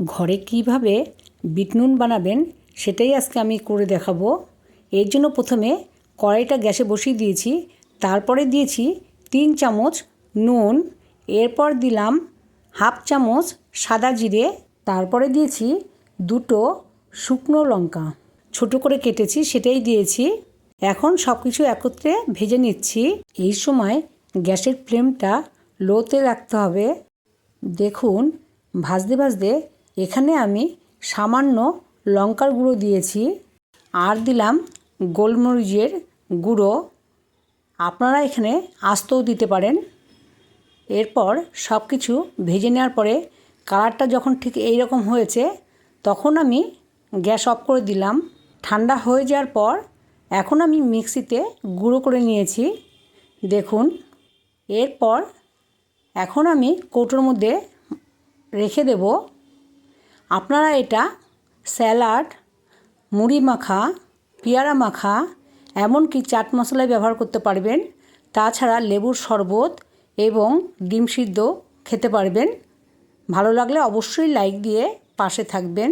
ঘরে কিভাবে বিট নুন বানাবেন সেটাই আজকে আমি করে দেখাবো। এর জন্য প্রথমে কড়াইটা গ্যাসে বসিয়ে দিয়েছি, তারপরে দিয়েছি 3 চামচ নুন, এরপর দিলাম হাফ চামচ সাদা জিরে, তারপরে দিয়েছি 2টো শুকনো লঙ্কা ছোট করে কেটেছি সেটাই দিয়েছি। এখন সব কিছু একত্রে ভেজে নিচ্ছি। এই সময় গ্যাসের ফ্লেমটা লোতে রাখতে হবে। দেখুন ভাজতে ভাজতে এখানে আমি সামান্য লঙ্কার গুঁড়ো দিয়েছি আর দিলাম গোলমরিচের গুঁড়ো, আপনারা এখানে আস্তও দিতে পারেন। এরপর সব কিছু ভেজে নেওয়ার পরে কালারটা যখন ঠিক এই রকম হয়েছে তখন আমি গ্যাস অফ করে দিলাম। ঠান্ডা হয়ে যাওয়ার পর এখন আমি মিক্সিতে গুঁড়ো করে নিয়েছি দেখুন। এরপর এখন আমি কৌটোর মধ্যে রেখে দেব। আপনারা এটা স্যালাড, মুড়ি মাখা, পেয়ারা মাখা, এমনকি চাট মশলায় ব্যবহার করতে পারবেন। তাছাড়া লেবুর শরবত এবং ডিম সিদ্ধ খেতে পারবেন। ভালো লাগলে অবশ্যই লাইক দিয়ে পাশে থাকবেন।